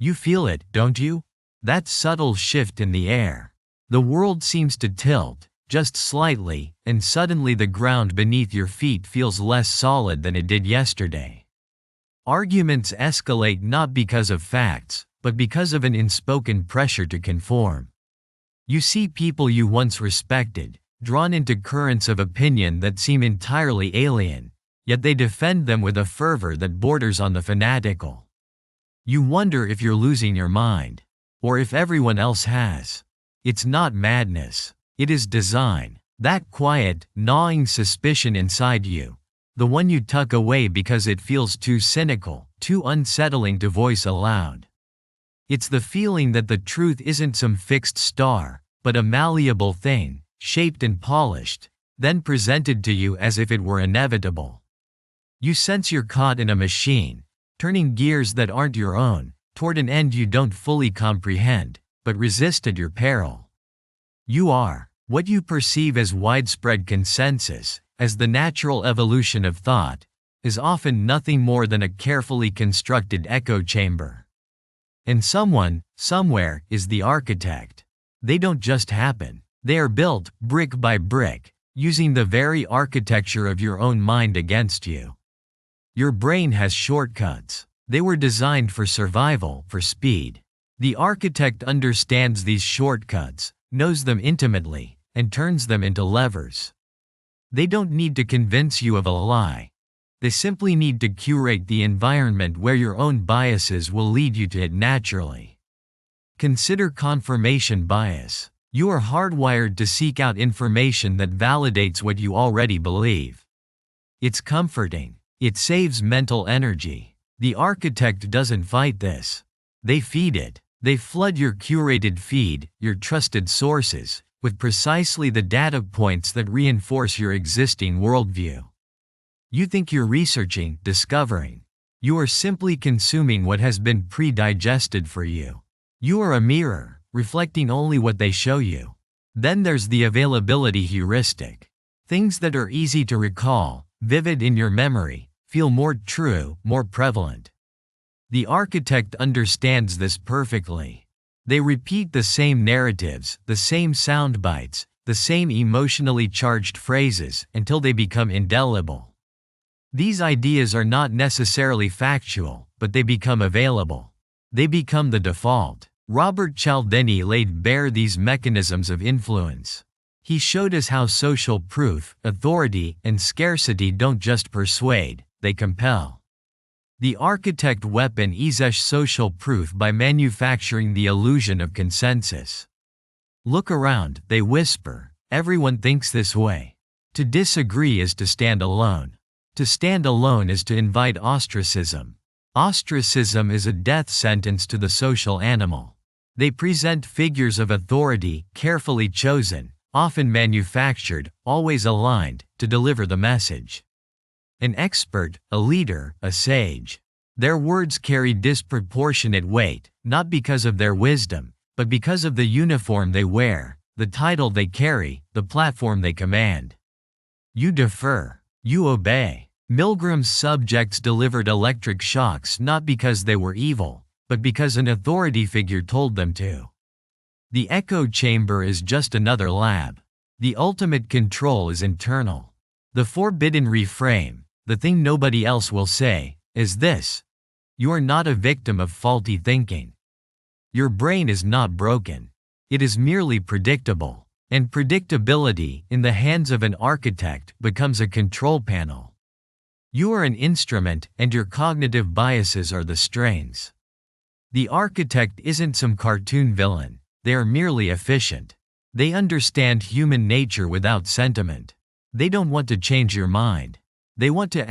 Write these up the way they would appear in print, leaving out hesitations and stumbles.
You feel it, don't you? That subtle shift in the air. The world seems to tilt, just slightly, and suddenly the ground beneath your feet feels less solid than it did yesterday. Arguments escalate not because of facts, but because of an unspoken pressure to conform. You see people you once respected, drawn into currents of opinion that seem entirely alien, yet they defend them with a fervor that borders on the fanatical. You wonder if you're losing your mind, or if everyone else has. It's not madness, it is design, that quiet, gnawing suspicion inside you, the one you tuck away because it feels too cynical, too unsettling to voice aloud. It's the feeling that the truth isn't some fixed star, but a malleable thing, shaped and polished, then presented to you as if it were inevitable. You sense you're caught in a machine, turning gears that aren't your own, toward an end you don't fully comprehend, but resist at your peril. You are. What you perceive as widespread consensus, as the natural evolution of thought, is often nothing more than a carefully constructed echo chamber. And someone, somewhere, is the architect. They don't just happen. They are built, brick by brick, using the very architecture of your own mind against you. Your brain has shortcuts. They were designed for survival, for speed. The architect understands these shortcuts, knows them intimately, and turns them into levers. They don't need to convince you of a lie. They simply need to curate the environment where your own biases will lead you to it naturally. Consider confirmation bias. You are hardwired to seek out information that validates what you already believe. It's comforting. It saves mental energy. The architect doesn't fight this. They feed it. They flood your curated feed, your trusted sources, with precisely the data points that reinforce your existing worldview. You think you're researching, discovering. You are simply consuming what has been pre-digested for you. You are a mirror, reflecting only what they show you. Then there's the availability heuristic. Things that are easy to recall, vivid in your memory, feel more true, more prevalent. The architect understands this perfectly. They repeat the same narratives, the same sound bites, the same emotionally charged phrases until they become indelible. These ideas are not necessarily factual, but they become available. They become the default. Robert Cialdini laid bare these mechanisms of influence. He showed us how social proof, authority, and scarcity don't just persuade, they compel. The architect weapon uses social proof by manufacturing the illusion of consensus. Look around, they whisper, everyone thinks this way. To disagree is to stand alone. To stand alone is to invite ostracism. Ostracism is a death sentence to the social animal. They present figures of authority, carefully chosen, often manufactured, always aligned, to deliver the message. An expert, a leader, a sage. Their words carry disproportionate weight, not because of their wisdom, but because of the uniform they wear, the title they carry, the platform they command. You defer. You obey. Milgram's subjects delivered electric shocks not because they were evil, but because an authority figure told them to. The echo chamber is just another lab. The ultimate control is internal. The forbidden reframe, the thing nobody else will say, is this: you are not a victim of faulty thinking. Your brain is not broken. It is merely predictable. And predictability, in the hands of an architect, becomes a control panel. You are an instrument, and your cognitive biases are the strings. The architect isn't some cartoon villain. They are merely efficient. They understand human nature without sentiment. They don't want to change your mind. They want to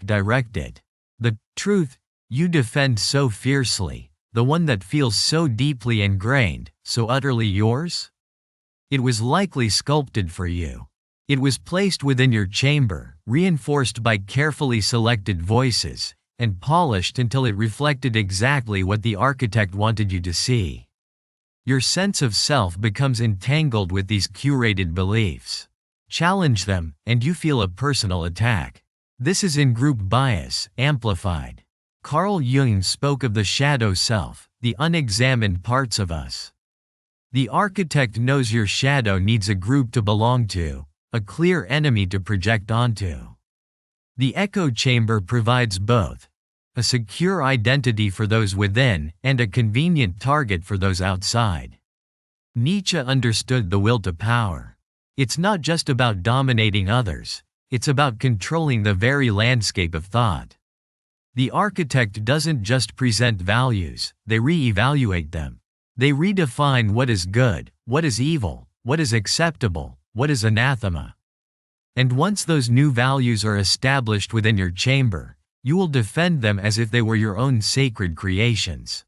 direct it. The truth you defend so fiercely, the one that feels so deeply ingrained, so utterly yours? It was likely sculpted for you. It was placed within your chamber, reinforced by carefully selected voices, and polished until it reflected exactly what the architect wanted you to see. Your sense of self becomes entangled with these curated beliefs. Challenge them, and you feel a personal attack. This is in-group bias, amplified. Carl Jung spoke of the shadow self, the unexamined parts of us. The architect knows your shadow needs a group to belong to, a clear enemy to project onto. The echo chamber provides both, a secure identity for those within and a convenient target for those outside. Nietzsche understood the will to power. It's not just about dominating others, it's about controlling the very landscape of thought. The architect doesn't just present values, they re-evaluate them. They redefine what is good, what is evil, what is acceptable, what is anathema. And once those new values are established within your chamber, you will defend them as if they were your own sacred creations.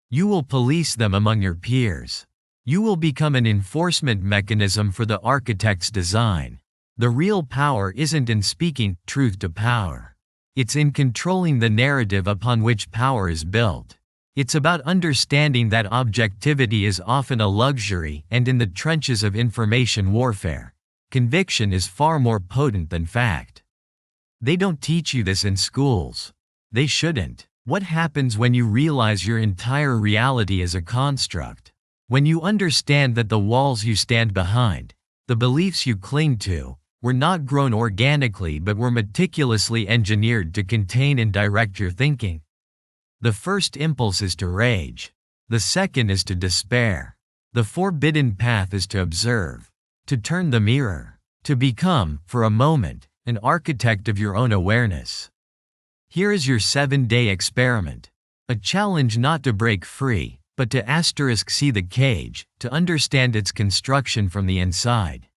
You will police them among your peers. You will become an enforcement mechanism for the architect's design. The real power isn't in speaking truth to power. It's in controlling the narrative upon which power is built. It's about understanding that objectivity is often a luxury, and in the trenches of information warfare, conviction is far more potent than fact. They don't teach you this in schools. They shouldn't. What happens when you realize your entire reality is a construct? When you understand that the walls you stand behind, the beliefs you cling to, were not grown organically but were meticulously engineered to contain and direct your thinking. The first impulse is to rage. The second is to despair. The forbidden path is to observe, to turn the mirror, to become, for a moment, an architect of your own awareness. Here is your 7-day experiment. A challenge not to break free, but to see the cage, to understand its construction from the inside.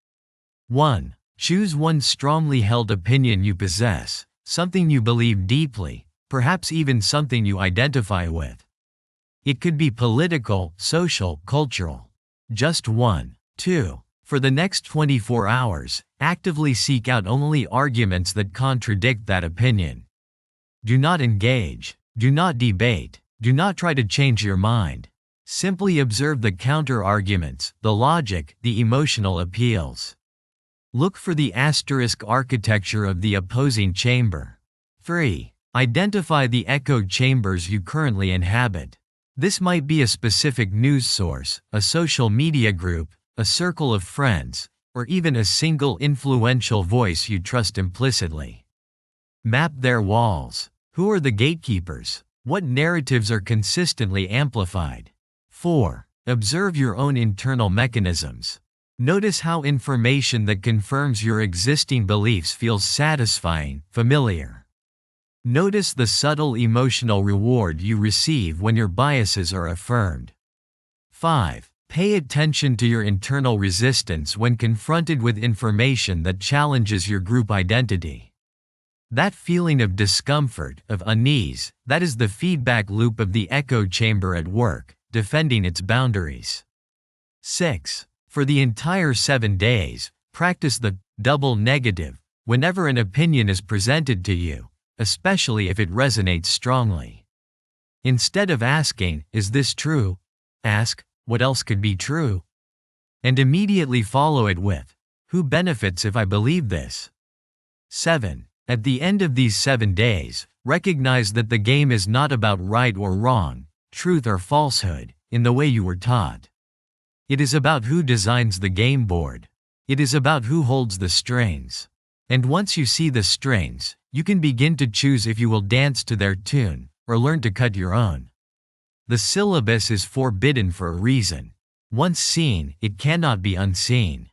1. Choose one strongly held opinion you possess, something you believe deeply, perhaps even something you identify with. It could be political, social, cultural. Just one. 2. For the next 24 hours, actively seek out only arguments that contradict that opinion. Do not engage. Do not debate. Do not try to change your mind. Simply observe the counter-arguments, the logic, the emotional appeals. Look for the architecture of the opposing chamber. 3. Identify the echo chambers you currently inhabit. This might be a specific news source, a social media group, a circle of friends, or even a single influential voice you trust implicitly. Map their walls. Who are the gatekeepers? What narratives are consistently amplified? 4. Observe your own internal mechanisms. Notice how information that confirms your existing beliefs feels satisfying, familiar. Notice the subtle emotional reward you receive when your biases are affirmed. 5. Pay attention to your internal resistance when confronted with information that challenges your group identity. That feeling of discomfort, of unease, that is the feedback loop of the echo chamber at work, defending its boundaries. 6. For the entire 7 days, practice the double negative whenever an opinion is presented to you, especially if it resonates strongly. Instead of asking, "Is this true?" ask, "What else could be true?" And immediately follow it with, "Who benefits if I believe this?" 7. At the end of these 7 days, recognize that the game is not about right or wrong, truth or falsehood, in the way you were taught. It is about who designs the game board. It is about who holds the strings. And once you see the strings, you can begin to choose if you will dance to their tune, or learn to cut your own. The syllabus is forbidden for a reason. Once seen, it cannot be unseen.